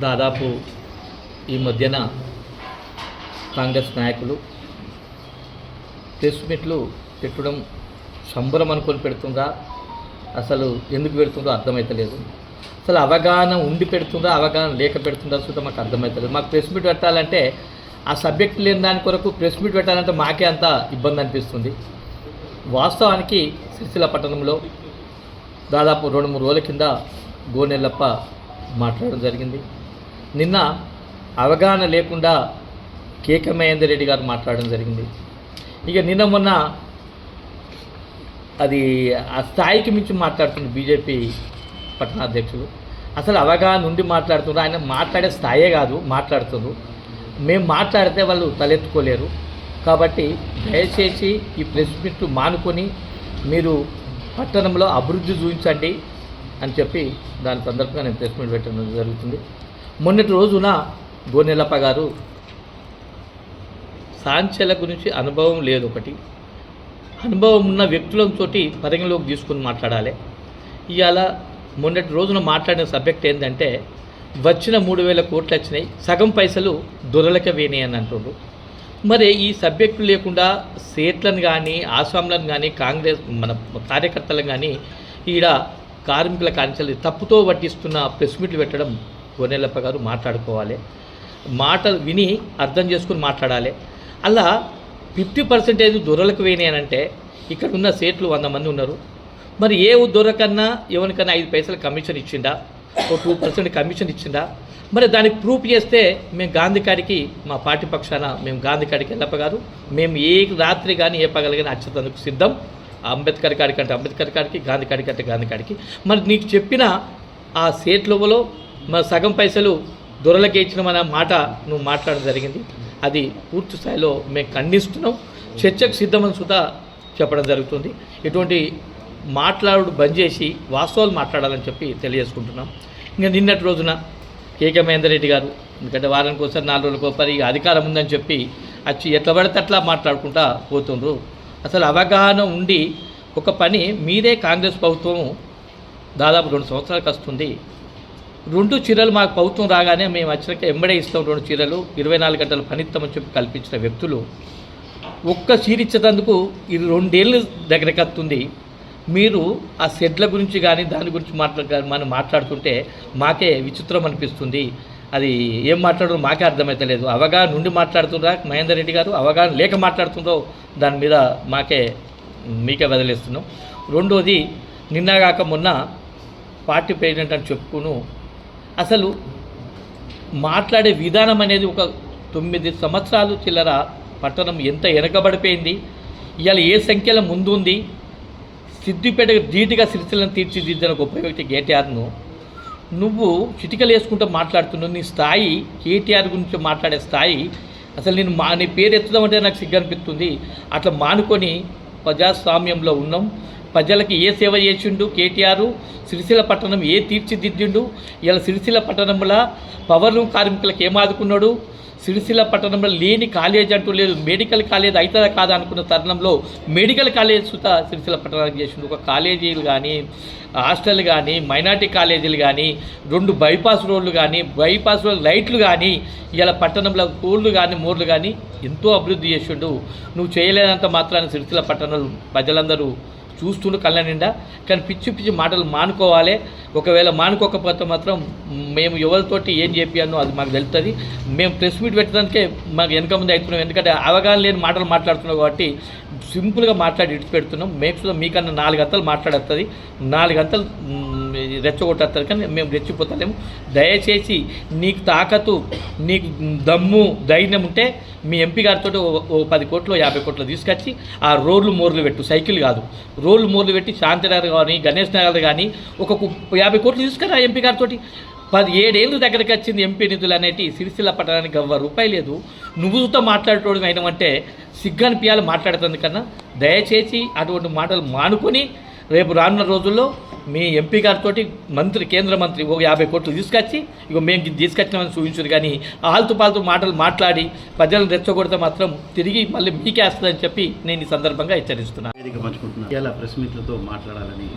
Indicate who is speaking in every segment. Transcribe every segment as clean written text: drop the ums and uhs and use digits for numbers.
Speaker 1: దాదాపు ఈ మధ్యన కాంగ్రెస్ నాయకులు ప్రెస్ మీట్లు పెట్టడం సంబరం అనుకొని పెడుతుందా, అసలు ఎందుకు పెడుతుందో అర్థమవుతలేదు. అసలు అవగాహన ఉండి పెడుతుందా, అవగాహన లేక పెడుతుందా చూద్దాం మాకు అర్థమవుతలేదు. మాకు ప్రెస్ మీట్ పెట్టాలంటే ఆ సబ్జెక్ట్ లేని దాని కొరకు ప్రెస్ మీట్ పెట్టాలంటే మాకే అంత ఇబ్బంది అనిపిస్తుంది. వాస్తవానికి సిరిసిల్ల పట్టణంలో దాదాపు 2-3 రోజుల కింద గోనెల్లప్ప మాట్లాడడం జరిగింది. నిన్న అవగాహన లేకుండా కేకే మహేందర్ రెడ్డి గారు మాట్లాడడం జరిగింది. ఇక నిన్న మొన్న అది ఆ స్థాయికి మించి మాట్లాడుతుంది బీజేపీ పట్టణాధ్యక్షుడు. అసలు అవగాహన నుండి మాట్లాడుతున్నారు. ఆయన మాట్లాడే స్థాయే కాదు మాట్లాడుతున్నారు. మేము మాట్లాడితే వాళ్ళు తలెత్తుకోలేరు. కాబట్టి దయచేసి ఈ ప్రెస్ మీట్లు మానుకొని మీరు పట్టణంలో అభివృద్ధి చూపించండి అని చెప్పి దాని సందర్భంగా నేను ప్రెస్ మీట్ పెట్టడం జరుగుతుంది. మొన్నటి రోజున గోనెల్లప్ప గారు సాంఖ్యాల గురించి అనుభవం లేదు, ఒకటి అనుభవం ఉన్న వ్యక్తులతో పరిగణలోకి తీసుకుని మాట్లాడాలి. ఇవాళ మొన్నటి రోజున మాట్లాడిన సబ్జెక్ట్ ఏంటంటే వచ్చిన 3,000 కోట్లు వచ్చినాయి, సగం పైసలు దొరలక వేనాయి అని అంటుండ్రు. మరి ఈ సబ్జెక్టు లేకుండా సేట్లను కానీ ఆసాంలను కానీ కాంగ్రెస్ మన కార్యకర్తలను కానీ ఈడ కార్మికుల కాంచెలు తప్పుతో పట్టిస్తున్న ప్రెస్ మీట్లు పెట్టడం గోనెల్లప్ప గారు మాట్లాడుకోవాలి. మాటలు విని అర్థం చేసుకుని మాట్లాడాలి. అలా 50% దొరలకు వేయని అంటే ఇక్కడ ఉన్న సేట్లు 100 మంది ఉన్నారు. మరి ఏ దొరకన్నా ఎవరికన్నా 5 పైసలు కమిషన్ ఇచ్చిందా, ఓ 2% కమిషన్ ఇచ్చిందా? మరి దానికి ప్రూఫ్ చేస్తే మేము గాంధీ కాడికి మా పార్టీ పక్షాన మేము గాంధీ కాడికి ఎల్లప్ప గారు మేము ఏ రాత్రి కానీ ఏ పగలు కానీ అచ్చేందుకు సిద్ధం. అంబేద్కర్ కాడికి అంటే అంబేద్కర్ కాడికి, గాంధీ కాడికి అంటే గాంధీ కాడికి. మరి నీకు చెప్పిన ఆ సేట్లలో మరి సగం పైసలు దొరలకే ఇచ్చినామన్న మాట నువ్వు మాట్లాడడం జరిగింది. అది పూర్తి స్థాయిలో మేము ఖండిస్తున్నాం. చర్చకు సిద్ధమని సుధా చెప్పడం జరుగుతుంది. ఇటువంటి మాట్లాడు బంద్ చేసి వాస్తవాలు మాట్లాడాలని చెప్పి తెలియజేసుకుంటున్నాం. ఇంకా నిన్నటి రోజున కేకే మహేందర్ రెడ్డి గారు ఎందుకంటే వారానికి ఒకసారి 4 రోజులకు ఒకసారి అధికారం ఉందని చెప్పి వచ్చి ఎట్లా పడితే అట్లా మాట్లాడుకుంటా పోతుండ్రు. అసలు అవగాహన ఉండి ఒక పని మీరే కాంగ్రెస్ ప్రభుత్వం దాదాపు 2 సంవత్సరాలకు వస్తుంది. 2 చీరలు మాకు ప్రభుత్వం రాగానే మేము వచ్చినాక ఎంబడే ఇస్తాం 2 చీరలు 24 గంటలు పనిస్తామని చెప్పి కల్పించిన వ్యక్తులు ఒక్క చీర ఇచ్చేందుకు ఇది 2 ఏళ్ళు దగ్గరకు వస్తుంది. మీరు ఆ షెడ్ల గురించి కానీ దాని గురించి మనం మాట్లాడుతుంటే మాకే విచిత్రం అనిపిస్తుంది. అది ఏం మాట్లాడరు మాకే అర్థమవుతలేదు. అవగాహన నుండి మాట్లాడుతుండ్రా మహేందర్ రెడ్డి గారు, అవగాహన లేక మాట్లాడుతుండ్రో దాని మీద మీకే వదిలేస్తున్నాం. రెండోది నిన్నగాక మొన్న పార్టీ ప్రెసిడెంట్ అని చెప్పుకును అసలు మాట్లాడే విధానం అనేది ఒక 9 సంవత్సరాలు చిల్లర పట్టణం ఎంత వెనకబడిపోయింది. ఇవాళ ఏ సంఖ్యలో ముందు ఉంది. సిద్దిపేట ధీటుగా సిరిసిల్లను తీర్చిదిద్దిన గొప్ప వ్యక్తి కేటీఆర్ను నువ్వు చిటికలు వేసుకుంటూ మాట్లాడుతున్నావు. నీ స్థాయి కేటీఆర్ గురించి మాట్లాడే స్థాయి అసలు నేను నీ పేరు ఎత్తుదామంటే నాకు సిగ్గు అనిపిస్తుంది. అట్లా మానుకొని ప్రజాస్వామ్యంలో ఉన్నాం. ప్రజలకి ఏ సేవ చేసిండు కేటీఆర్, సిరిసిల్ల పట్టణం ఏ తీర్చిదిద్దిండు. ఇలా సిరిసిల్ల పట్టణంలో పవర్ కార్మికులకు ఏం ఆదుకున్నాడు. సిరిసిల్ల పట్టణంలో లేని కాలేజ్ అంటూ లేదు. మెడికల్ కాలేజ్ అవుతుందా కాదా అనుకున్న తరుణంలో మెడికల్ కాలేజ్ సుతా సిరిసిల్ల పట్టణానికి చేసిండు. ఒక కాలేజీలు కానీ హాస్టల్ కానీ మైనార్టీ కాలేజీలు కానీ 2 బైపాస్ రోడ్లు కానీ బైపాస్ రోడ్ లైట్లు కానీ ఇలా పట్టణంలో స్కూళ్ళు కానీ మోర్లు కానీ ఎంతో అభివృద్ధి చేసిండు. నువ్వు చేయలేనంత మాత్రాన్ని సిరిసిల్ల పట్టణంలో ప్రజలందరూ చూస్తుండే కళ్ళ నిండా. కానీ పిచ్చి పిచ్చి మాటలు మానుకోవాలి. ఒకవేళ మానుకోకపోతే మాత్రం మేము ఎవరితోటి ఏం చెప్పానో అది మాకు తెలుస్తుంది. మేము ప్రెస్ మీట్ పెట్టడానికే మాకు వెనక ముందు అవుతున్నాం. ఎందుకంటే అవగాహన లేని మాటలు మాట్లాడుతున్నాం కాబట్టి సింపుల్గా మాట్లాడి ఇడిచి పెడుతున్నాం. మేక్స్లో మీకన్నా 4 గంటలు మాట్లాడుతుంది, 4 గంటలు రెచ్చగొట్టేస్తారు. కానీ మేము రెచ్చిపోతలేము. దయచేసి నీకు తాకతు, నీకు దమ్ము, ధైర్యం ఉంటే మీ ఎంపీ గారితో 10 కోట్లు 50 కోట్లు తీసుకొచ్చి ఆ రోడ్లు మోర్లు పెట్టు. సైకిల్ కాదు, రోడ్లు మోర్లు పెట్టి శాంతినగర్ కానీ గణేష్ నగర్ కానీ ఒక 50 కోట్లు తీసుకురా ఎంపీ గారితో. 17 ఏళ్ళు దగ్గరికి వచ్చింది ఎంపీ నిధులు అనేటి సిరిసిల్ల పట్టడానికి ₹1 లేదు. నువ్వుతో మాట్లాడేటోడు అయినామంటే సిగ్గనిపియాలి మాట్లాడుతుంది కన్నా. దయచేసి అటువంటి మాటలు మానుకొని రేపు రానున్న రోజుల్లో మీ ఎంపీ గారితో మంత్రి, కేంద్ర మంత్రి 50 కోట్లు తీసుకొచ్చి ఇక మేము తీసుకొచ్చినామని చూపించారు. కానీ ఆల్తు మాటలు మాట్లాడి ప్రజలను రెచ్చగొడితే మాత్రం తిరిగి మళ్ళీ మీకే వస్తుందని చెప్పి నేను ఈ సందర్భంగా హెచ్చరిస్తున్నాను.
Speaker 2: వేదిక పంచుకుంటున్నాను. ఇలా ప్రెస్ మీట్లతో మాట్లాడాలని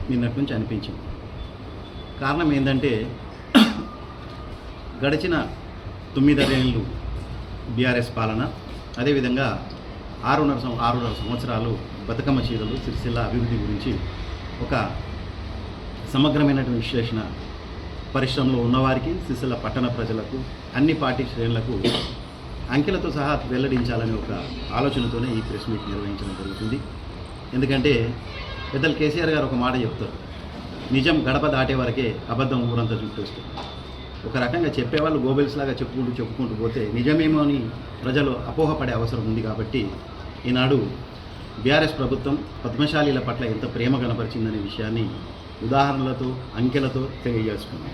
Speaker 2: నిన్నటి నుంచి అనిపించింది. కారణం ఏంటంటే గడిచిన 9 ఏళ్ళు బీఆర్ఎస్ పాలన, అదేవిధంగా 6.5 సంవత్సరాలు బతుకమ్మ చీరలు సిరిసిల్ల అభివృద్ధి గురించి ఒక సమగ్రమైనటువంటి విశ్లేషణ పరిశ్రమలో ఉన్నవారికి, సిరిసిల్ల పట్టణ ప్రజలకు, అన్ని పార్టీ శ్రేణులకు అంకెలతో సహా వెల్లడించాలనే ఒక ఆలోచనతోనే ఈ ప్రెస్ మీట్ నిర్వహించడం జరుగుతుంది. ఎందుకంటే పెద్దలు కేసీఆర్ గారు ఒక మాట చెప్తారు, నిజం గడప దాటే వరకే అబద్ధం ఊరంతా చుట్టేస్తుంది. ఒక రకంగా చెప్పేవాళ్ళు గోబెల్స్ లాగా చెప్పుకుంటూ పోతే నిజమేమో అని ప్రజలు అపోహపడే అవసరం ఉంది. కాబట్టి ఈనాడు బీఆర్ఎస్ ప్రభుత్వం పద్మశాలీల పట్ల ఎంత ప్రేమ కనపరిచిందనే విషయాన్ని ఉదాహరణలతో, అంకెలతో తెలియజేసుకున్నాం.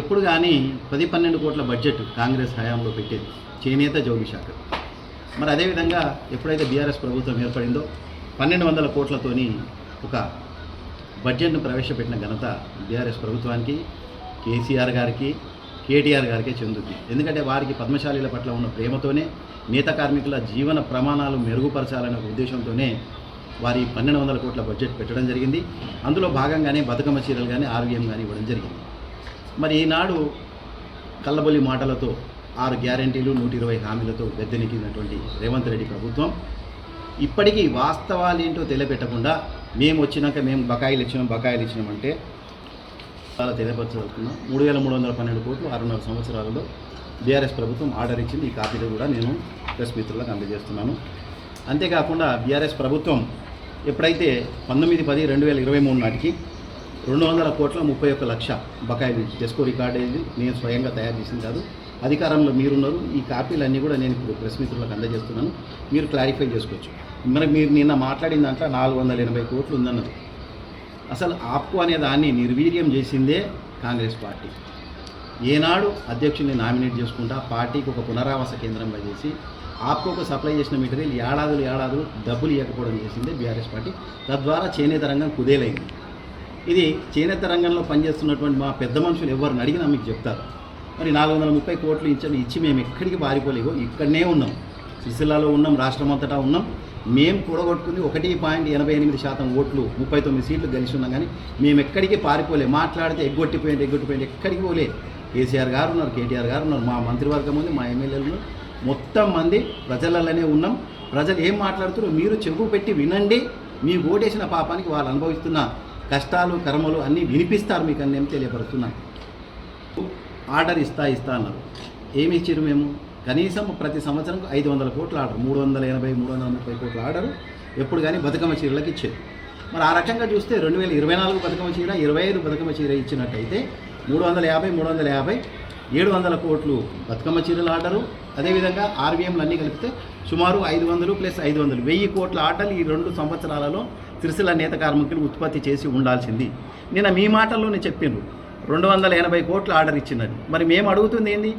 Speaker 2: ఎప్పుడు కానీ 10-12 కోట్ల బడ్జెట్ కాంగ్రెస్ హయాంలో పెట్టేది చేనేత జౌళి శాఖ. మరి అదేవిధంగా ఎప్పుడైతే బీఆర్ఎస్ ప్రభుత్వం ఏర్పడిందో 1200 కోట్లతోని ఒక బడ్జెట్ను ప్రవేశపెట్టిన ఘనత బీఆర్ఎస్ ప్రభుత్వానికి, కేసీఆర్ గారికి, కేటీఆర్ గారికే చెందుతుంది. ఎందుకంటే వారికి పద్మశాలీల పట్ల ఉన్న ప్రేమతోనే, నేత కార్మికుల జీవన ప్రమాణాలు మెరుగుపరచాలనే ఉద్దేశంతోనే వారి 1200 కోట్ల బడ్జెట్ పెట్టడం జరిగింది. అందులో భాగంగానే బతుకమ్మ చీరలు కానీ RVM కానీ ఇవ్వడం జరిగింది. మరి ఈనాడు కల్లబొల్లి మాటలతో 6 గ్యారెంటీలు 120 హామీలతో గద్దెనెక్కినటువంటి రేవంత్ రెడ్డి ప్రభుత్వం ఇప్పటికీ వాస్తవాలు ఏంటో తెలియపెట్టకుండా మేము వచ్చినాక మేము బకాయిలు ఇచ్చినామంటే చాలా తెలియపరచగలుగుతున్నాం. 3,312 కోట్లు 6.5 సంవత్సరాలలో బీఆర్ఎస్ ప్రభుత్వం ఆర్డర్ ఇచ్చింది. ఈ కాపీలు కూడా నేను ప్రెస్ మిత్రులకు అందజేస్తున్నాను. అంతేకాకుండా బీఆర్ఎస్ ప్రభుత్వం ఎప్పుడైతే 19/10/2023 నాటికి 200 కోట్ల 31 లక్ష బకాయిలు టెస్కో రికార్డ్ అయింది. నేను స్వయంగా తయారు చేసింది కాదు, అధికారంలో మీరున్నారు. ఈ కాపీలన్నీ కూడా నేను ఇప్పుడు ప్రెస్ మిత్రులకు అందజేస్తున్నాను, మీరు క్లారిఫై చేసుకోవచ్చు. మరి మీరు నిన్న మాట్లాడిన దాంట్లో 480 కోట్లు ఉందన్నది. అసలు ఆప్కో అనే దాన్ని నిర్వీర్యం చేసిందే కాంగ్రెస్ పార్టీ. ఏనాడు అధ్యక్షుడిని నామినేట్ చేసుకుంటా పార్టీకి ఒక పునరావాస కేంద్రంగా చేసి ఆప్కోకు సప్లై చేసిన మెటీరియల్ ఏడాదులు డబ్బులు ఇవ్వకపోవడం చేసిందే బీఆర్ఎస్ పార్టీ. తద్వారా చేనేత రంగం కుదేలైంది. ఇది చేనేత రంగంలో పనిచేస్తున్నటువంటి మా పెద్ద మనుషులు ఎవరిని అడిగినా మీకు చెప్తారు. మరి 430 కోట్లు ఇచ్చి మేము ఎక్కడికి పారిపోలేవో ఇక్కడనే ఉన్నాం, సిరిసిల్లాలో ఉన్నాం, రాష్ట్రం అంతటా ఉన్నాం. మేము కూడగొట్టుకుంది 1.88% ఓట్లు, 39 సీట్లు గెలిచి ఉన్నాం. కానీ మేము ఎక్కడికి పారిపోలే. మాట్లాడితే ఎగ్గొట్టిపోయింది ఎక్కడికి పోలే. కేసీఆర్ గారు ఉన్నారు, కేటీఆర్ గారు ఉన్నారు, మా మంత్రివర్గం ఉంది, మా ఎమ్మెల్యేలు ఉన్నారు, మొత్తం మంది ప్రజలలోనే ఉన్నాం. ప్రజలు ఏం మాట్లాడుతారో మీరు చెవు పెట్టి వినండి. మీ ఓటేసిన పాపానికి వాళ్ళు అనుభవిస్తున్న కష్టాలు, కర్మలు అన్నీ వినిపిస్తారు మీకు అని నేను తెలియపరుస్తున్నాను. ఆర్డర్ ఇస్తా అన్నారు. ఏమి ఇచ్చారు? మేము కనీసం ప్రతి సంవత్సరం 500 కోట్ల ఆర్డర్, 380-330 కోట్ల ఆర్డర్ ఎప్పుడు కానీ బతుకమ్మ చీరలకు ఇచ్చేది. మరి ఆ రకంగా చూస్తే 2024 బతుకమ్మ చీర, 25 బతుకమ్మ చీర ఇచ్చినట్టయితే 350 700 కోట్లు బతుకమ్మ చీరల ఆర్డరు. అదేవిధంగా RVMలు అన్నీ కలిపితే సుమారు 500 + 500 1000 కోట్ల ఆర్డర్లు ఈ 2 సంవత్సరాలలో సిరిసిల్ల నేత కార్మికులు ఉత్పత్తి చేసి ఉండాల్సింది. నిన్న మీ మాటల్లోనే చెప్పిండ్రు 280 కోట్ల ఆర్డర్ ఇచ్చినది. మరి మేము అడుగుతుంది ఏంది?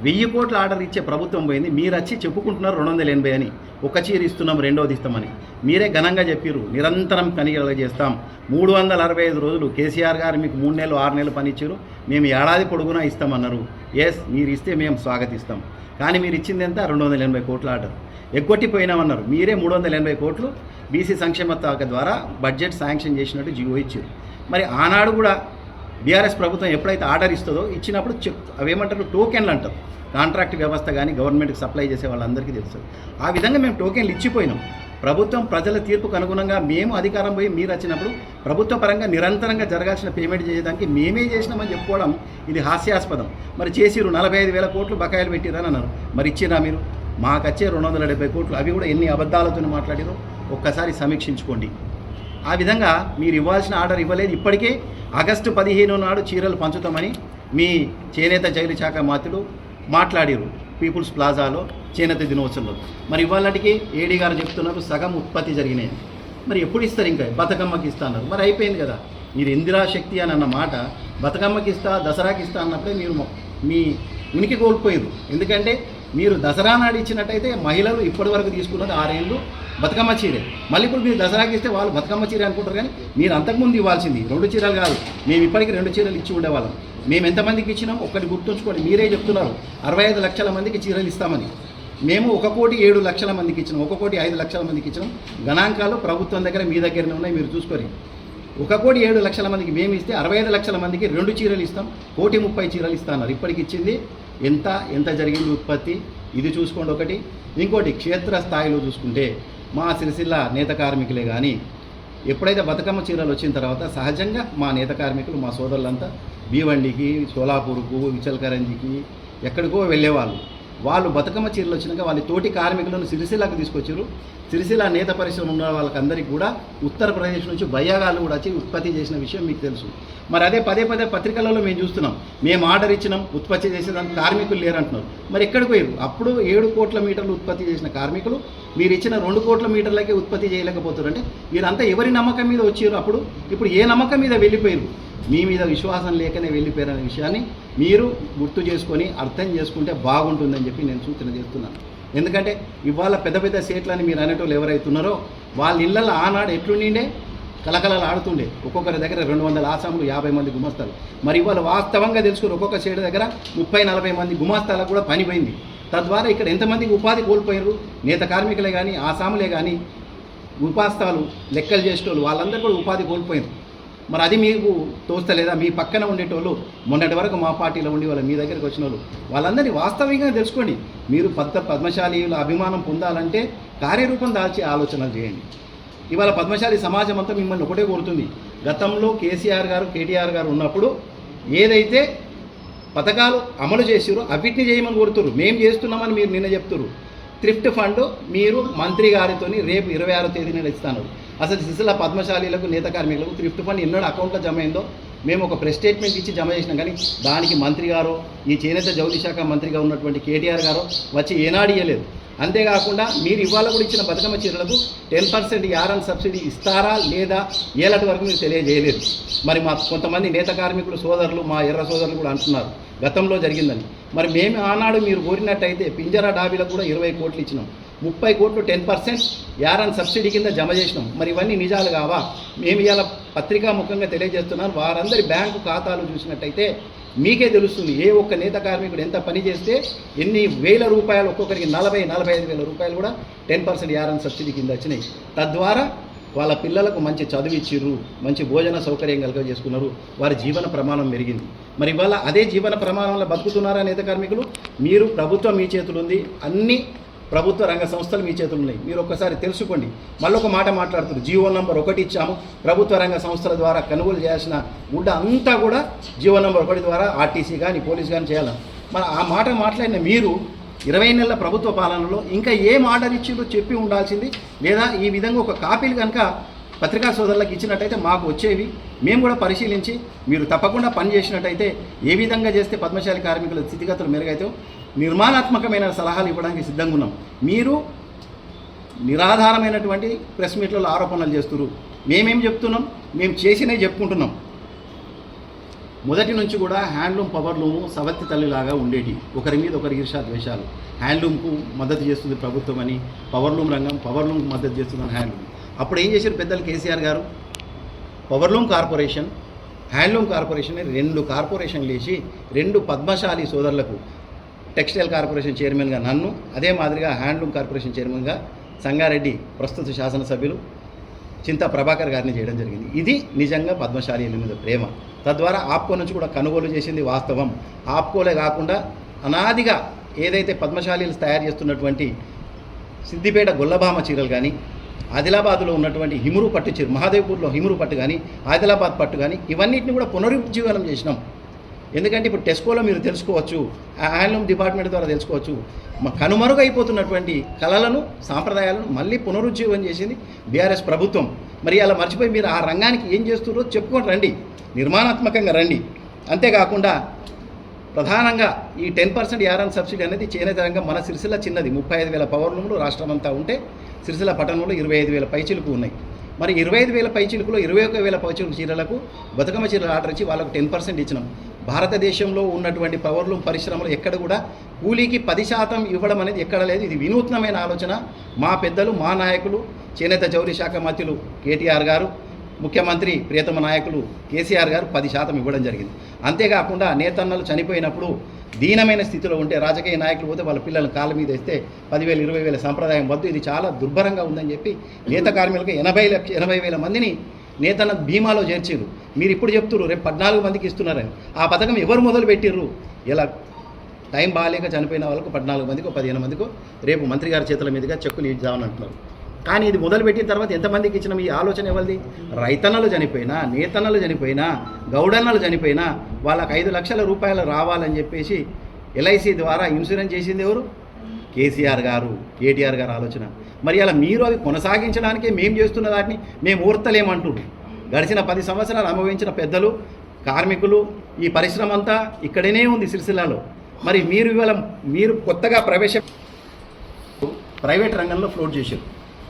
Speaker 2: 1000 కోట్ల ఆర్డర్ ఇచ్చే ప్రభుత్వం పోయింది. మీరు వచ్చి చెప్పుకుంటున్నారు 280 అని. ఒక చీర ఇస్తున్నాం, రెండోది ఇస్తామని మీరే ఘనంగా చెప్పారు. నిరంతరం కనిగల చేస్తాం, 365 రోజులు. కేసీఆర్ గారు మీకు 3 నెలలు 6 నెలలు పని ఇచ్చారు, మేము ఏడాది పొడుగునా ఇస్తామన్నారు. ఎస్, మీరు ఇస్తే మేము స్వాగతిస్తాం. కానీ మీరు ఇచ్చింది ఎంత? 280 కోట్ల ఆర్డర్ ఎగ్గొట్టిపోయినామన్నారు. మీరే 380 కోట్లు బీసీ సంక్షేమ శాఖ ద్వారా బడ్జెట్ శాంక్షన్ చేసినట్టు జీవో ఇచ్చారు. మరి ఆనాడు కూడా బీఆర్ఎస్ ప్రభుత్వం ఎప్పుడైతే ఆర్డర్ ఇస్తుందో ఇచ్చినప్పుడు అవేమంటారు, టోకెన్లు అంటారు. కాంట్రాక్ట్ వ్యవస్థ కానీ గవర్నమెంట్కి సప్లై చేసే వాళ్ళందరికీ తెలుస్తుంది. ఆ విధంగా మేము టోకెన్లు ఇచ్చిపోయినాం. ప్రభుత్వం ప్రజల తీర్పుకు అనుగుణంగా మేము అధికారం పోయి మీరు వచ్చినప్పుడు ప్రభుత్వ పరంగా నిరంతరంగా జరగాల్సిన పేమెంట్ చేయడానికి మేమే చేసినామని చెప్పుకోవడం ఇది హాస్యాస్పదం. మరి చేసిరు 45,000 కోట్లు బకాయిలు పెట్టిరని అన్నారు. మరి ఇచ్చిరా మీరు? మాకు వచ్చే 270 కోట్లు అవి కూడా ఎన్ని అబద్ధాలతో మాట్లాడిరో ఒక్కసారి సమీక్షించుకోండి. ఆ విధంగా మీరు ఇవ్వాల్సిన ఆర్డర్ ఇవ్వలేదు. ఇప్పటికే ఆగస్టు 15 నాడు చీరలు పంచుతామని మీ చేనేత జైలు శాఖ మంత్రులు మాట్లాడిరు పీపుల్స్ ప్లాజాలో చేనేత దినోత్సవంలో. మరి ఇవాళకి ఏడీ గారు చెప్తున్నారు సగం ఉత్పత్తి జరిగినాయి. మరి ఎప్పుడు ఇస్తారు? ఇంకా బతుకమ్మకి ఇస్తా అన్నారు. మరి అయిపోయింది కదా. మీరు ఇందిరా శక్తి అని అన్న మాట బతుకమ్మకి ఇస్తా దసరాకి ఇస్తా అన్నప్పుడే మీరు మీ ఉనికి కోల్పోయారు. ఎందుకంటే మీరు దసరా నాడు ఇచ్చినట్టయితే మహిళలు ఇప్పటి వరకు తీసుకున్నది 6 ఏళ్ళు బతుకమ్మ చీరే. మళ్ళీ ఇప్పుడు మీరు దసరాకి ఇస్తే వాళ్ళు బతుకమ్మ చీర అనుకుంటారు. కానీ మీరు అంతకుముందు ఇవ్వాల్సింది 2 చీరలు కాదు. మేము ఇప్పటికీ 2 చీరలు ఇచ్చి ఉండేవాళ్ళం. మేము ఎంతమందికి ఇచ్చినాం ఒక్కటి గుర్తుంచుకోండి. మీరే చెప్తున్నారు 65 లక్షల మందికి చీరలు ఇస్తామని. మేము 1,07,00,000 మందికి ఇచ్చినాం, 1,05,00,000 మందికి ఇచ్చినాం. గణాంకాలు ప్రభుత్వం దగ్గర మీ దగ్గరనే ఉన్నాయి, మీరు చూసుకోరు. 1,07,00,000 మందికి మేము ఇస్తే 65 లక్షల మందికి 2 చీరలు ఇస్తాం, 1,30,000 చీరలు ఇస్తున్నారు. ఇప్పటికి ఇచ్చింది ఎంత జరిగింది ఉత్పత్తి ఇది చూసుకోండి ఒకటి. ఇంకోటి క్షేత్ర స్థాయిలో చూసుకుంటే మా సిరిసిల్ల నేత కార్మికులే కానీ ఎప్పుడైతే బతుకమ్మ చీరలు వచ్చిన తర్వాత సహజంగా మా నేత కార్మికులు మా సోదరులంతా భీవండికి, సోలాపూర్కు, విచల్కరంజికి ఎక్కడికో వెళ్ళేవాళ్ళు. వాళ్ళు బతుకమ్మ చీరలు వచ్చినాక వాళ్ళ తోటి కార్మికులను సిరిసిల్లకు తీసుకొచ్చారు. సిరిసిల్ల నేత పరిశ్రమ ఉన్న వాళ్ళకందరికీ కూడా ఉత్తరప్రదేశ్ నుంచి బయ్యాగాళ్ళు కూడా వచ్చి ఉత్పత్తి చేసిన విషయం మీకు తెలుసు. మరి అదే పదే పత్రికలలో మేము చూస్తున్నాం. మేము ఆర్డర్ ఇచ్చినాం, ఉత్పత్తి చేసేదానికి కార్మికులు లేరంటున్నారు. మరి ఎక్కడికి పోయారు? అప్పుడు 7 కోట్ల మీటర్లు ఉత్పత్తి చేసిన కార్మికులు మీరు ఇచ్చిన 2 కోట్ల మీటర్లకే ఉత్పత్తి చేయలేకపోతారు. అంటే మీరంతా ఎవరి నమ్మకం మీద వచ్చారు? ఇప్పుడు ఏ నమ్మకం మీద వెళ్ళిపోయారు? మీ మీద విశ్వాసం లేకనే వెళ్ళిపోయారనే విషయాన్ని మీరు గుర్తు చేసుకొని అర్థం చేసుకుంటే బాగుంటుందని చెప్పి నేను సూచన చేస్తున్నాను. ఎందుకంటే ఇవాళ పెద్ద సేట్లని మీరు అనేటోళ్ళు ఎవరైతున్నారో వాళ్ళ ఇళ్ళల్లో ఆనాడు ఎట్లుండిండే కలకలలు ఆడుతుండే. ఒక్కొక్కరి దగ్గర 200 ఆసాములు, 50 మంది గుమస్తాలు. మరి ఇవాళ వాస్తవంగా తెలుసుకుని ఒక్కొక్క సేటు దగ్గర 30-40 మంది గుమస్తాలకు కూడా పని పోయింది. తద్వారా ఇక్కడ ఎంతమందికి ఉపాధి కోల్పోయారు? నేత కార్మికులే కానీ ఆసాములే కానీ ఉపాస్తాలు లెక్కలు చేసేటోళ్ళు వాళ్ళందరూ కూడా ఉపాధి కోల్పోయారు. మరి అది మీకు తోస్తలేదా? మీ పక్కన ఉండేటోళ్ళు మొన్నటి వరకు మా పార్టీలో ఉండి వాళ్ళు మీ దగ్గరికి వచ్చిన వాళ్ళు వాళ్ళందరినీ వాస్తవికంగా తెలుసుకోండి. మీరు పద్మశాలీల అభిమానం పొందాలంటే కార్యరూపం దాల్చే ఆలోచనలు చేయండి. ఇవాళ పద్మశాలి సమాజం అంతా మిమ్మల్ని ఒకటే కోరుతుంది. గతంలో కేసీఆర్ గారు, కేటీఆర్ గారు ఉన్నప్పుడు ఏదైతే పథకాలు అమలు చేసారో అవిటిని చేయమని కోరుతున్నారు. మేము చేస్తున్నామని మీరు నిన్న చెప్తున్నారు. థ్రిఫ్ట్ ఫండ్ మీరు మంత్రి గారితో రేపు 26వ తేదీన ఇస్తాను. అసలు సిరిసిల్ల పద్మశాలీలకు, నేత కార్మికులకు థ్రిఫ్ట్ ఫండ్ ఎన్నడూ అకౌంట్లో జమ అయిందో మేము ఒక ప్రెస్ స్టేట్మెంట్ ఇచ్చి జమ చేసినాం. కానీ దానికి మంత్రి గారు, ఈ చేనేత జౌళి శాఖ మంత్రిగా ఉన్నటువంటి కేటీఆర్ గారు వచ్చి ఏనాడు ఇవ్వలేదు. అంతేకాకుండా మీరు ఇవాళ కూడా ఇచ్చిన బతుకమ్మ చీరలకు 10% యారన్ సబ్సిడీ ఇస్తారా లేదా ఏలటి వరకు మీరు తెలియజేయలేదు. మరి మా కొంతమంది నేత కార్మికులు సోదరులు, మా ఎర్ర సోదరులు కూడా అంటున్నారు గతంలో జరిగిందని. మరి మేము ఆనాడు మీరు కోరినట్టయితే పింజరా డాబీలకు కూడా 20 కోట్లు ఇచ్చినాం, 30 కోట్లు 10% యారన్ సబ్సిడీ కింద జమ చేసినాం. మరి ఇవన్నీ నిజాలు కావా? మేము ఇవాళ పత్రికా ముఖంగా తెలియజేస్తున్నాను. వారందరి బ్యాంకు ఖాతాలు చూసినట్టయితే మీకే తెలుస్తుంది ఏ ఒక్క నేత కార్మికుడు ఎంత పని చేస్తే ఎన్ని వేల రూపాయలు, ఒక్కొక్కరికి 40-45 వేల రూపాయలు కూడా 10% యారన్ సబ్సిడీ కింద వచ్చినాయి. తద్వారా వాళ్ళ పిల్లలకు మంచి చదువు ఇచ్చిర్రు, మంచి భోజన సౌకర్యం చేసుకున్నారు, వారి జీవన ప్రమాణం పెరిగింది. మరి ఇవాళ అదే జీవన ప్రమాణంలో బతుకుతున్నారా నేత కార్మికులు? మీరు ప్రభుత్వం మీ చేతులు ఉంది, అన్ని ప్రభుత్వ రంగ సంస్థలు మీ చేతులు ఉన్నాయి. మీరు ఒక్కసారి తెలుసుకోండి. మళ్ళొక మాట మాట్లాడుతున్నారు. జీవో నంబర్ 1 ఇచ్చాము, ప్రభుత్వ రంగ సంస్థల ద్వారా కొనుగోలు చేయాల్సిన గుడ్డ అంతా కూడా జీవో నంబర్ 1 ద్వారా ఆర్టీసీ కానీ పోలీస్ కానీ చేయాలి. మరి ఆ మాట మాట్లాడిన మీరు 20 నెలల ప్రభుత్వ పాలనలో ఇంకా ఏం ఆర్డర్ ఇచ్చిందో చెప్పి ఉండాల్సింది. లేదా ఈ విధంగా ఒక కాపీలు కనుక పత్రికా సోదరులకు ఇచ్చినట్టయితే మాకు వచ్చేవి, మేము కూడా పరిశీలించి మీరు తప్పకుండా పని చేసినట్టయితే ఏ విధంగా చేస్తే పద్మశాలి కార్మికుల స్థితిగతులు మెరుగైతే నిర్మాణాత్మకమైన సలహాలు ఇవ్వడానికి సిద్ధంగా ఉన్నాం. మీరు నిరాధారమైనటువంటి ప్రెస్ మీట్లలో ఆరోపణలు చేస్తున్నారు. మేమేం చెప్తున్నాం? మేము చేసినవి చెప్పుకుంటున్నాం. మొదటి నుంచి కూడా హ్యాండ్లూమ్, పవర్లూము సవత్తి తల్లిలాగా ఉండేటి. ఒకరి మీద ఒకరి ఈర్షా ద్వేషాలు. హ్యాండ్లూమ్కు మద్దతు చేస్తుంది ప్రభుత్వం అని పవర్లూమ్ రంగం, పవర్లూమ్కు మద్దతు చేస్తుందని హ్యాండ్లూమ్. అప్పుడు ఏం చేశారు పెద్దలు కేసీఆర్ గారు? పవర్లూమ్ కార్పొరేషన్, హ్యాండ్లూమ్ కార్పొరేషన్ 2 కార్పొరేషన్లు వేసి 2 పద్మశాలి సోదరులకు టెక్స్టైల్ కార్పొరేషన్ చైర్మన్గా నన్ను, అదే మాదిరిగా హ్యాండ్లూమ్ కార్పొరేషన్ చైర్మన్గా సంగారెడ్డి ప్రస్తుత శాసనసభ్యులు చింతా ప్రభాకర్ గారిని చేయడం జరిగింది. ఇది నిజంగా పద్మశాలీల మీద ప్రేమ. తద్వారా ఆప్కో నుంచి కూడా కొనుగోలు చేసింది వాస్తవం. ఆప్కోలే కాకుండా అనాదిగా ఏదైతే పద్మశాలీలు తయారు చేస్తున్నటువంటి సిద్దిపేట గొల్లభామ చీరలు కానీ, ఆదిలాబాద్లో ఉన్నటువంటి హిమురు పట్టు చీర, మహాదేవ్పూర్లో హిమురు పట్టు కానీ, ఆదిలాబాద్ పట్టు కానీ ఇవన్నిటిని కూడా పునరుజ్జీవనం చేసినాం. ఎందుకంటే ఇప్పుడు టెస్కోలో మీరు తెలుసుకోవచ్చు, హ్యాండ్లూమ్ డిపార్ట్మెంట్ ద్వారా తెలుసుకోవచ్చు, కనుమరుగైపోతున్నటువంటి కళలను, సాంప్రదాయాలను మళ్ళీ పునరుజ్జీవం చేసింది బీఆర్ఎస్ ప్రభుత్వం. మరి అలా మర్చిపోయి మీరు ఆ రంగానికి ఏం చేస్తున్నారో చెప్పుకొని రండి, నిర్మాణాత్మకంగా రండి. అంతేకాకుండా ప్రధానంగా ఈ 10% యారాన్ సబ్సిడీ అనేది చేనేత రంగం మన సిరిసిల్ల చిన్నది, 35,000 పవర్ లూమ్లు రాష్ట్రం అంతా ఉంటే సిరిసిల్ల పట్టణంలో 25,000 పైచిలుకు ఉన్నాయి. మరి 25,000 పైచిలుకులో 21,000 పైచిలుకు చీరలకు బతుకమ్మ చీరలు ఆర్డర్ ఇచ్చి వాళ్ళకు 10% ఇచ్చినాం. భారతదేశంలో ఉన్నటువంటి పవర్లూమ్ పరిశ్రమలు ఎక్కడ కూడా కూలీకి 10% ఇవ్వడం అనేది ఎక్కడ లేదు. ఇది వినూత్నమైన ఆలోచన. మా పెద్దలు, మా నాయకులు, చేనేత జౌళి శాఖ మంత్రులు కేటీఆర్ గారు, ముఖ్యమంత్రి ప్రియతమ నాయకులు కేసీఆర్ గారు 10% ఇవ్వడం జరిగింది. అంతేకాకుండా నేతన్నలు చనిపోయినప్పుడు దీనమైన స్థితిలో ఉంటే రాజకీయ నాయకులు పోతే వాళ్ళ పిల్లల కాళ్ళ మీద వేస్తే 10,000, 20,000 సంప్రదాయం వద్దు, ఇది చాలా దుర్భరంగా ఉందని చెప్పి నేత కార్మికులకు 80,000 మందిని నేతన్న బీమాలో చేర్చారు. మీరు ఇప్పుడు చెప్తున్నారు రేపు 14 మందికి ఇస్తున్నారని. ఆ పథకం ఎవరు మొదలు పెట్టిర్రు? ఇలా టైం బాగాలేక చనిపోయిన వాళ్ళకు 14 మందికో 15 మందికో రేపు మంత్రి గారి చేతుల మీదుగా చెక్కులు ఇద్దామని అంటున్నారు. కానీ ఇది మొదలుపెట్టిన తర్వాత ఎంతమందికి ఇచ్చిన ఈ ఆలోచన ఎవరిది? రైతన్నలు చనిపోయినా, నేతన్నలు చనిపోయినా, గౌడన్నలు చనిపోయినా వాళ్ళకి 5 లక్షల రూపాయలు రావాలని చెప్పేసి ఎల్ఐసి ద్వారా ఇన్సూరెన్స్ చేసింది ఎవరు? కేసీఆర్ గారు, కేటీఆర్ గారు ఆలోచన. మరి అలా మీరు అవి కొనసాగించడానికే మేము చేస్తున్న వాటిని మేము ఊర్తలేమంటున్నారు. గడిచిన 10 సంవత్సరాలు అనుభవించిన పెద్దలు, కార్మికులు, ఈ పరిశ్రమ అంతా ఇక్కడనే ఉంది సిరిసిల్లలో. మరి మీరు కొత్తగా ప్రైవేట్ రంగంలో ఫ్లోట్ చేశారు.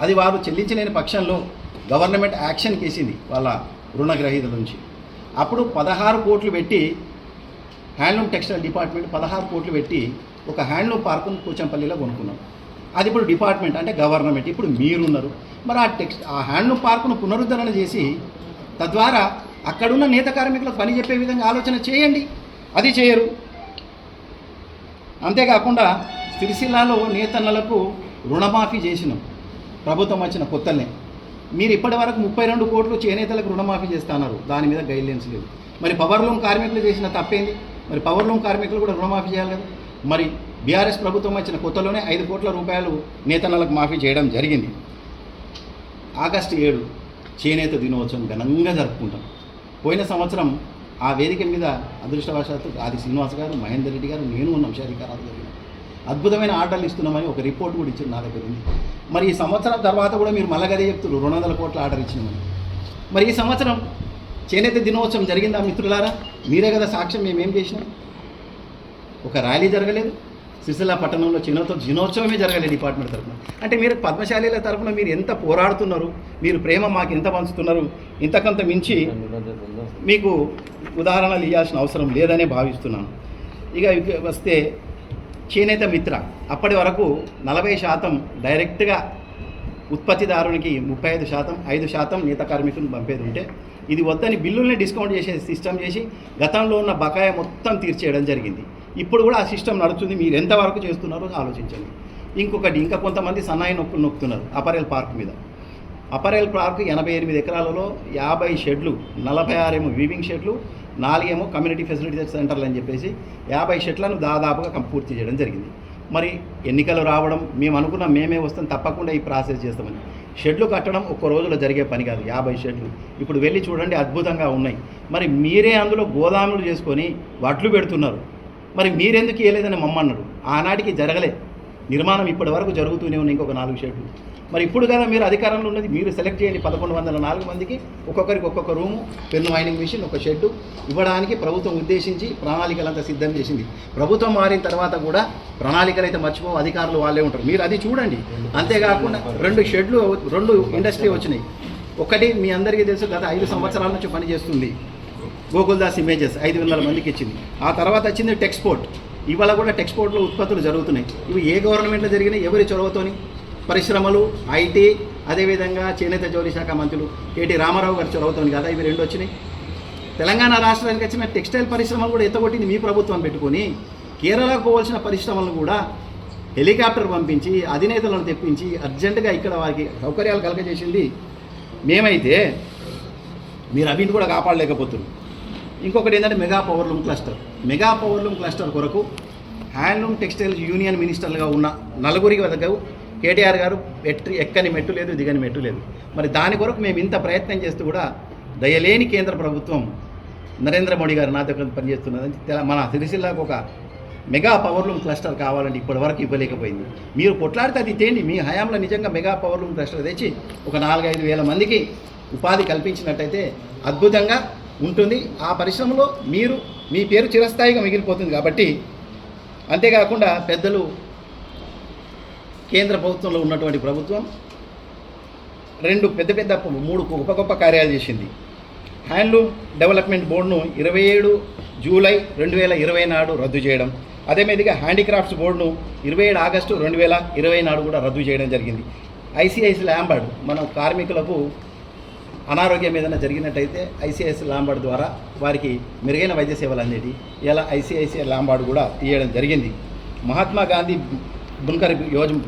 Speaker 2: అది వారు చెల్లించలేని పక్షంలో గవర్నమెంట్ యాక్షన్ కేసింది వాళ్ళ రుణగ్రహీతల నుంచి. అప్పుడు 16 కోట్లు పెట్టి హ్యాండ్లూమ్ టెక్స్టైల్ డిపార్ట్మెంట్ 16 కోట్లు పెట్టి ఒక హ్యాండ్లూమ్ పార్కును కూచంపల్లిలో కొనుక్కున్నాం. అది ఇప్పుడు డిపార్ట్మెంట్ అంటే గవర్నమెంట్, ఇప్పుడు మీరున్నారు. మరి ఆ హ్యాండ్లూమ్ పార్కును పునరుద్ధరణ చేసి తద్వారా అక్కడున్న నేత కార్మికులకు పని చెప్పే విధంగా ఆలోచన చేయండి. అది చేయరు. అంతేకాకుండా సిరిసిల్లాలో నేతన్నలకు రుణమాఫీ చేసినాం ప్రభుత్వం వచ్చిన కొత్తలనే. మీరు ఇప్పటి వరకు 32 కోట్లు చేనేతలకు రుణమాఫీ చేస్తున్నారు, దాని మీద గైడ్లైన్స్ లేవు. మరి పవర్లూమ్ కార్మికులు చేసిన తప్పేంది? మరి పవర్లూమ్ కార్మికులు కూడా రుణమాఫీ చేయాలి కదా. మరి బీఆర్ఎస్ ప్రభుత్వం వచ్చిన కొత్తలోనే 5 కోట్ల రూపాయలు నేతన్నలకు మాఫీ చేయడం జరిగింది. ఆగస్టు 7 చేనేత దినోత్సవం ఘనంగా జరుపుకుంటాం. పోయిన సంవత్సరం ఆ వేదిక మీద అదృష్టవశాత్తు ఆది శ్రీనివాస్ గారు, మహేందర్ రెడ్డి గారు, నేను ఉన్నాం. షరీకారాలు జరిగిన అద్భుతమైన ఆర్డర్లు ఇస్తున్నామని ఒక రిపోర్ట్ కూడా ఇచ్చారు నా దగ్గర ఉంది. మరి ఈ సంవత్సరం తర్వాత కూడా మీరు మళ్ళగదే చెప్తున్నారు 200 కోట్ల ఆర్డర్ ఇచ్చినామని. మరి ఈ సంవత్సరం చేనేత దినోత్సవం జరిగిందా మిత్రులారా? మీరే కదా సాక్ష్యం. మేమేం చేసినాం? ఒక ర్యాలీ జరగలేదు సిరిసిల్ల పట్టణంలో, దినోత్సవమే జరగలేదు డిపార్ట్మెంట్ తరఫున. అంటే మీరు పద్మశాలీల తరఫున మీరు ఎంత పోరాడుతున్నారు, మీరు ప్రేమ మాకు ఎంత పంచుతున్నారు, ఇంతకంత మించి మీకు ఉదాహరణలు ఇవ్వాల్సిన అవసరం లేదనే భావిస్తున్నాను. ఇక వస్తే చేనేత మిత్ర, అప్పటి వరకు 40% డైరెక్ట్గా ఉత్పత్తిదారునికి 35%, 5% నేత కార్మికులను పంపేది ఉంటే ఇది వద్దని బిల్లుల్ని డిస్కౌంట్ చేసే సిస్టమ్ చేసి గతంలో ఉన్న బకాయి మొత్తం తీర్చేయడం జరిగింది. ఇప్పుడు కూడా ఆ సిస్టమ్ నడుస్తుంది. మీరు ఎంతవరకు చేస్తున్నారో ఆలోచించండి. ఇంకొకటి, ఇంకా కొంతమంది సన్నాయి నొక్కుతున్నారు అపరెల్ పార్క్ మీద. అపరెల్ పార్క్ 88 ఎకరాలలో 50 షెడ్లు, 46 ఏమో వీవింగ్ షెడ్లు, 4 ఏమో కమ్యూనిటీ ఫెసిలిటీ సెంటర్లు అని చెప్పేసి 50 షెడ్లను దాదాపుగా పూర్తి చేయడం జరిగింది. మరి ఎన్నికలు రావడం మేము అనుకున్నాం మేమే వస్తాం, తప్పకుండా ఈ ప్రాసెస్ చేస్తామని. షెడ్లు కట్టడం ఒక్క రోజులో జరిగే పని కాదు. 50 షెడ్లు ఇప్పుడు వెళ్ళి చూడండి, అద్భుతంగా ఉన్నాయి. మరి మీరే అందులో గోదాములు చేసుకొని వడ్లు పెడుతున్నారు. మరి మీరెందుకు ఇవ్వలేదని మమ్మన్నాడు. ఆనాటికి జరగలే. నిర్మాణం ఇప్పటి వరకు జరుగుతూనే ఉన్నాయి, ఇంకొక 4 షెడ్లు. మరి ఇప్పుడు కదా మీరు అధికారంలో ఉన్నది, మీరు సెలెక్ట్ చేయండి. 1104 మందికి ఒక్కొక్కరికి ఒక్కొక్క రూము, పెన్ను వైండింగ్ మిషన్, ఒక షెడ్డు ఇవ్వడానికి ప్రభుత్వం ఉద్దేశించి ప్రణాళికలంతా సిద్ధం చేసింది. ప్రభుత్వం మారిన తర్వాత కూడా ప్రణాళికలు అయితే మర్చిపో, అధికారులు వాళ్ళే ఉంటారు. మీరు అది చూడండి. అంతేకాకుండా 2 షెడ్లు, 2 ఇండస్ట్రీ వచ్చినాయి. ఒకటి మీ అందరికీ తెలుసు, గత 5 సంవత్సరాల నుంచి పనిచేస్తుంది గోకుల్దాస్ ఇమేజెస్, 500 మందికి ఇచ్చింది. ఆ తర్వాత వచ్చింది టెక్స్పోర్ట్. ఇవాళ కూడా టెక్స్పోర్ట్లో ఉత్పత్తులు జరుగుతున్నాయి. ఇవి ఏ గవర్నమెంట్లో జరిగినాయి? ఎవరి చొరవతోని? పరిశ్రమలు, ఐటీ, అదేవిధంగా చేనేత జౌళి శాఖ మంత్రులు కేటీ రామారావు గారి చొరవతోని కదా ఇవి 2 వచ్చినాయి. తెలంగాణ రాష్ట్రానికి వచ్చిన టెక్స్టైల్ పరిశ్రమలు కూడా ఎత్తగొట్టింది మీ ప్రభుత్వం పెట్టుకొని. కేరళకు పోవాల్సిన పరిశ్రమలను కూడా హెలికాప్టర్ పంపించి అధినేతలను తెప్పించి అర్జెంటుగా ఇక్కడ వారికి సౌకర్యాలు కలగజేసింది మేమైతే మీరు అవిని కూడా కాపాడలేకపోతున్నారు. ఇంకొకటి ఏంటంటే mega powerloom cluster. Mega powerloom cluster కొరకు హ్యాండ్లూమ్ టెక్స్టైల్ యూనియన్ మినిస్టర్లుగా ఉన్న 4 వరకు కేటీఆర్ గారు ఎక్కని మెట్టు లేదు, దిగని మెట్టు లేదు. మరి దాని కొరకు మేము ఇంత ప్రయత్నం చేస్తూ కూడా దయలేని కేంద్ర ప్రభుత్వం నరేంద్ర మోడీ గారు నాతో పనిచేస్తున్నదని మన సిరిసిల్లాకు ఒక మెగా పవర్లూమ్ క్లస్టర్ కావాలంటే ఇప్పటివరకు ఇవ్వలేకపోయింది. మీరు కొట్లాడితే అది తేండి. మీ హయాంలో నిజంగా మెగా పవర్లూమ్ క్లస్టర్ తెచ్చి ఒక 4-5 వేల మందికి ఉపాధి కల్పించినట్టయితే అద్భుతంగా ఉంటుంది. ఆ పరిశ్రమలో మీ పేరు చిరస్థాయిగా మిగిలిపోతుంది. కాబట్టి అంతేకాకుండా పెద్దలు కేంద్ర ప్రభుత్వంలో ఉన్నటువంటి ప్రభుత్వం 2 పెద్ద 3 గొప్ప కార్యాలు చేసింది. హ్యాండ్లూమ్ డెవలప్మెంట్ బోర్డును 27 జూలై 2020 నాడు రద్దు చేయడం, అదేవిధంగా హ్యాండీక్రాఫ్ట్స్ బోర్డును 27 ఆగస్టు 2020 నాడు కూడా రద్దు చేయడం జరిగింది. ఐసిఐసి లాంబార్డ్ మన కార్మికులకు అనారోగ్యం ఏదైనా జరిగినట్టయితే ఐసిఐసి లాంబార్డ్ ద్వారా వారికి మెరుగైన వైద్య సేవలు అందేటి ఇలా ఐసిఐసి లాంబార్డ్ కూడా తీయడం జరిగింది. మహాత్మా గాంధీ బున్కర్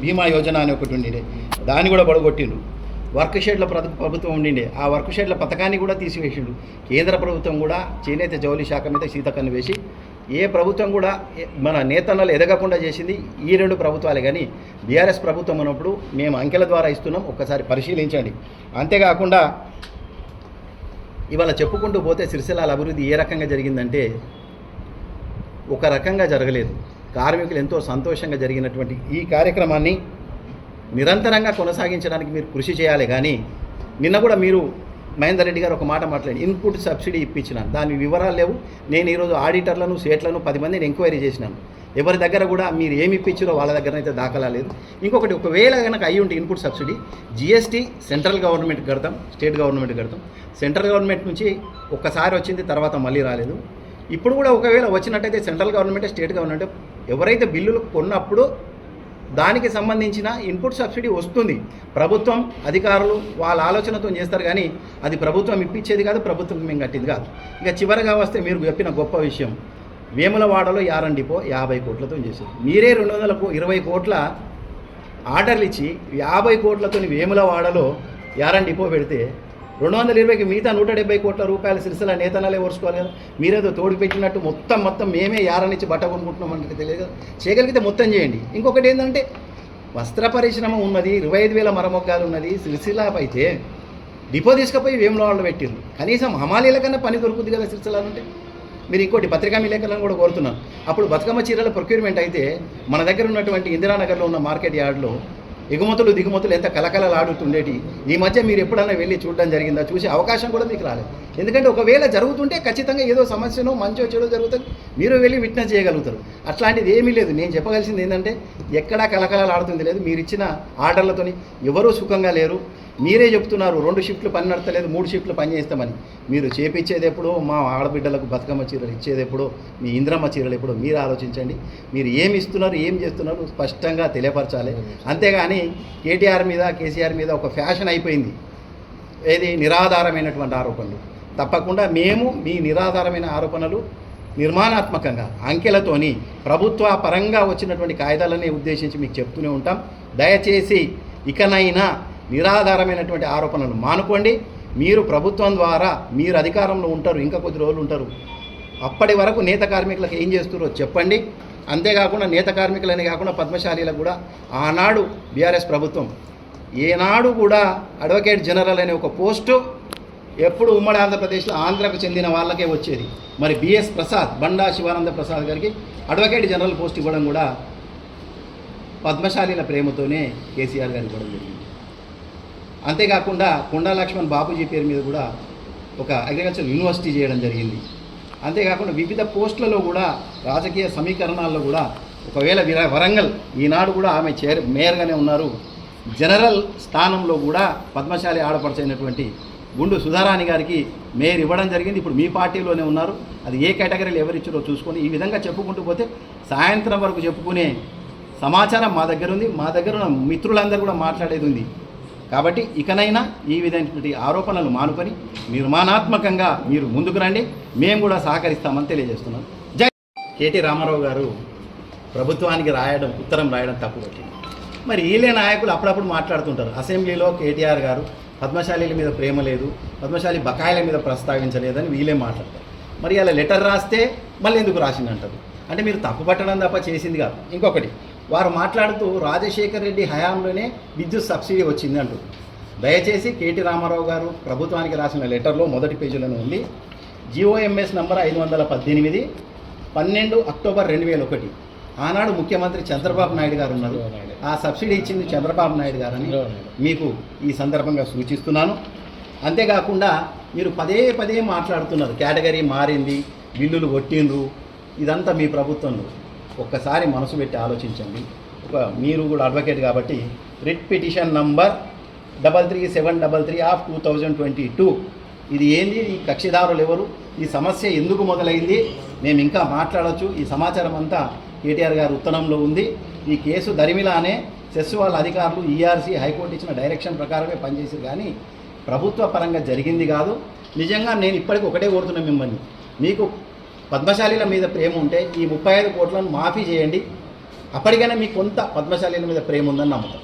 Speaker 2: బీమా యోజన అని ఒకటి ఉండిండే, దాన్ని కూడా పడగొట్టిండు. వర్క్ షెడ్ల ప్రభుత్వం ఉండిండే, ఆ వర్క్ షెడ్ల పథకాన్ని కూడా తీసివేసిండు. కేంద్ర ప్రభుత్వం కూడా చేనేత జౌళి శాఖ మీద శీతకన్ను వేసి ఏ ప్రభుత్వం కూడా మన నేతన్నలు ఎదగకుండా చేసింది ఈ 2 ప్రభుత్వాలే. కానీ బీఆర్ఎస్ ప్రభుత్వం ఉన్నప్పుడు మేము అంకెల ద్వారా ఇస్తున్నాం, ఒక్కసారి పరిశీలించండి. అంతేకాకుండా ఇవాళ చెప్పుకుంటూ పోతే సిరిసిల్లాల అభివృద్ధి ఏ రకంగా జరిగిందంటే ఒక రకంగా జరగలేదు. కార్మికులు ఎంతో సంతోషంగా జరిగినటువంటి ఈ కార్యక్రమాన్ని నిరంతరంగా కొనసాగించడానికి మీరు కృషి చేయాలి. కానీ నిన్న కూడా మీరు మహేందర్ రెడ్డి గారు ఒక మాట మాట్లాడి ఇన్పుట్ సబ్సిడీ ఇప్పించినాను, దాని వివరాలు లేవు. నేను ఈరోజు ఆడిటర్లను సేట్లను 10 మందిని ఎంక్వైరీ చేసినాను. ఎవరి దగ్గర కూడా మీరు ఏమి ఇప్పించారో వాళ్ళ దగ్గర అయితే దాఖలా లేదు. ఇంకొకటి, ఒకవేళ కనుక అయ్యి ఉంటే input subsidy GST central government కడతాం, స్టేట్ గవర్నమెంట్ కడతాం. సెంట్రల్ గవర్నమెంట్ నుంచి ఒక్కసారి వచ్చింది, తర్వాత మళ్ళీ రాలేదు. ఇప్పుడు కూడా ఒకవేళ వచ్చినట్టయితే సెంట్రల్ గవర్నమెంట్ స్టేట్ గవర్నమెంట్ ఎవరైతే బిల్లులు కొన్నప్పుడు దానికి సంబంధించిన ఇన్పుట్ సబ్సిడీ వస్తుంది. ప్రభుత్వం అధికారులు వాళ్ళ ఆలోచనతో చేస్తారు, కానీ అది ప్రభుత్వం ఇప్పించేది కాదు, ప్రభుత్వం మేము కట్టింది కాదు. ఇక చివరిగా వస్తే మీరు చెప్పిన గొప్ప విషయం, వేములవాడలో యారన్ డిపో 50 కోట్లతో చేశారు. మీరే 220 కోట్ల ఆర్డర్లు ఇచ్చి 50 కోట్లతో వేములవాడలో యారన్ డిపో పెడితే 220కి మిగతా 170 కోట్ల రూపాయలు సిరిసిల్ల నేతనాలే ఓర్చుకోవాలి కదా. మీరేదో తోడు పెట్టినట్టు మొత్తం మేమే యారనిచ్చి బట్ట కొనుక్కుంటున్నాం అంటే తెలియదు. చేయగలిగితే మొత్తం చేయండి. ఇంకొకటి ఏంటంటే వస్త్ర పరిశ్రమ ఉన్నది, 25,000 మరమొగ్గాలు ఉన్నది. సిరిసిల్ల అయితే డిపో తీసుకుపోయి వేములవాడలో పెట్టిండ్రు. కనీసం హమాలీల కన్నా పని దొరుకుతుంది కదా సిరిసిల్ల అంటే. మీరు ఇంకోటి పత్రికా విలేకరులను కూడా కోరుతున్నాను, అప్పుడు బతుకమ్మ చీరల ప్రొక్యూర్మెంట్ అయితే మన దగ్గర ఉన్నటువంటి ఇందిరానగర్లో ఉన్న మార్కెట్ యార్డ్లో ఎగుమతులు దిగుమతులు ఎంత కలకలలాడుతుండేటి. ఈ మధ్య మీరు ఎప్పుడన్నా వెళ్ళి చూడడం జరిగిందా? చూసే అవకాశం కూడా మీకు రాలేదు. ఎందుకంటే ఒకవేళ జరుగుతుంటే ఖచ్చితంగా ఏదో సమస్యనో మంచో చెడో జరుగుతుంది, మీరు వెళ్ళి విట్నెస్ చేయగలుగుతారు. అట్లాంటిది ఏమీ లేదు. నేను చెప్పగలిసింది ఏంటంటే ఎక్కడా కలకలలాడుతుంది లేదు. మీరు ఇచ్చిన ఆర్డర్లతోని ఎవరూ సుఖంగా లేరు. మీరే చెప్తున్నారు 2 షిఫ్ట్లు పని నడతలేదు, 3 షిఫ్ట్లు పని చేస్తామని. మీరు చేపించేది ఎప్పుడో, మా ఆడబిడ్డలకు బతుకమ్మ చీరలు ఇచ్చేది ఎప్పుడో, మీ ఇంద్రమ్మ చీరలు ఎప్పుడో మీరు ఆలోచించండి. మీరు ఏమి ఇస్తున్నారు, ఏం చేస్తున్నారు స్పష్టంగా తెలియపరచాలి. అంతేగాని కేటీఆర్ మీద కేసీఆర్ మీద ఒక ఫ్యాషన్ అయిపోయింది, ఏది నిరాధారమైనటువంటి ఆరోపణలు. తప్పకుండా మేము మీ నిరాధారమైన ఆరోపణలు నిర్మాణాత్మకంగా అంకెలతోని ప్రభుత్వ పరంగా వచ్చినటువంటి కాయిదాలనే ఉద్దేశించి మీకు చెప్తూనే ఉంటాం. దయచేసి ఇకనైనా నిరాధారమైనటువంటి ఆరోపణలు మానుకోండి. మీరు ప్రభుత్వం ద్వారా మీరు అధికారంలో ఉంటారు, ఇంకా కొద్ది రోజులు ఉంటారు. అప్పటి వరకు నేత కార్మికులకు ఏం చేస్తున్నారో చెప్పండి. అంతేకాకుండా నేత కార్మికులనే కాకుండా పద్మశాలీలకు కూడా ఆనాడు బీఆర్ఎస్ ప్రభుత్వం ఏనాడు కూడా అడ్వకేట్ జనరల్ అనే ఒక పోస్టు ఎప్పుడు ఉమ్మడి ఆంధ్రప్రదేశ్లో ఆంధ్రకు చెందిన వాళ్ళకే వచ్చేది. మరి బిఎస్ ప్రసాద్, బండా శివానంద ప్రసాద్ గారికి అడ్వకేట్ జనరల్ పోస్ట్ ఇవ్వడం కూడా పద్మశాలీల ప్రేమతోనే కేసీఆర్ గారికి ఇవ్వడం జరిగింది. అంతేకాకుండా కొండా లక్ష్మణ్ బాపూజీ పేరు మీద కూడా ఒక అగ్రికల్చర్ యూనివర్సిటీ చేయడం జరిగింది. అంతేకాకుండా వివిధ పోస్టులలో కూడా రాజకీయ సమీకరణాల్లో కూడా ఒకవేళ వరంగల్ ఈనాడు కూడా ఆమె మేయర్గానే ఉన్నారు. జనరల్ స్థానంలో కూడా పద్మశాలి ఆడపడుచైనటువంటి గుండు సుధారాణి గారికి మేయర్ ఇవ్వడం జరిగింది. ఇప్పుడు మీ పార్టీలోనే ఉన్నారు. అది ఏ కేటగిరీలు ఎవరిచ్చారో చూసుకొని ఈ విధంగా చెప్పుకుంటూ పోతే సాయంత్రం వరకు చెప్పుకునే సమాచారం మా దగ్గర ఉంది. మా దగ్గర ఉన్న మిత్రులందరూ కూడా మాట్లాడేది ఉంది. కాబట్టి ఇకనైనా ఈ విధమైనటువంటి ఆరోపణలు మానుకొని నిర్మాణాత్మకంగా మీరు ముందుకు రండి. మేము కూడా సహకరిస్తామని తెలియజేస్తున్నాం. జై కేటీ రామారావు గారు ప్రభుత్వానికి ఉత్తరం రాయడం తప్పు పట్టింది. మరి వీళ్ళే నాయకులు అప్పుడప్పుడు మాట్లాడుతుంటారు. అసెంబ్లీలో కేటీఆర్ గారు పద్మశాలీల మీద ప్రేమ లేదు, పద్మశాలి బకాయిల మీద ప్రస్తావించలేదని వీళ్ళే మాట్లాడతారు. మరి అలా లెటర్ రాస్తే మళ్ళీ ఎందుకు రాసిందంటారు? అంటే మీరు తప్పు పట్టడం తప్ప చేసింది కాదు. ఇంకొకటి, వారు మాట్లాడుతూ రాజశేఖర్ రెడ్డి హయాంలోనే విద్యుత్ సబ్సిడీ వచ్చింది అంటారు. దయచేసి కేటీ రామారావు గారు ప్రభుత్వానికి రాసిన లెటర్లో మొదటి పేజీలోనే ఉంది. GOMS number 518 12 October 2001. ఆనాడు ముఖ్యమంత్రి చంద్రబాబు నాయుడు గారు ఉన్నారు. ఆ సబ్సిడీ ఇచ్చింది చంద్రబాబు నాయుడు గారని మీకు ఈ సందర్భంగా సూచిస్తున్నాను. అంతేకాకుండా మీరు పదే పదే మాట్లాడుతున్నారు, కేటగిరీ మారింది, బిల్లులు కొట్టిండ్రు, ఇదంతా మీ ప్రభుత్వంలో. ఒక్కసారి మనసు పెట్టి ఆలోచించండి. మీరు కూడా అడ్వకేట్ కాబట్టి రిట్ పిటిషన్ నంబర్ 33733 ఆఫ్ 2022. ఇది ఏంది, ఈ కక్షిదారులు ఎవరు, ఈ సమస్య ఎందుకు మొదలైంది, మేము ఇంకా మాట్లాడవచ్చు. ఈ సమాచారం అంతా కేటీఆర్ గారి ఉత్తరంలో ఉంది. ఈ కేసు దరిమిలానే సెస్ వాళ్ళ అధికారులు ఈఆర్సీ హైకోర్టు ఇచ్చిన డైరెక్షన్ ప్రకారమే పనిచేసారు, కానీ ప్రభుత్వ పరంగా జరిగింది కాదు. నిజంగా నేను ఇప్పటికి ఒకటే కోరుతున్నా మిమ్మల్ని, మీకు పద్మశాలీల మీద ప్రేమ ఉంటే ఈ 35 కోట్లను మాఫీ చేయండి. అప్పటికైనా మీకు కొంత పద్మశాలీల మీద ప్రేమ ఉందని నమ్ముతాం.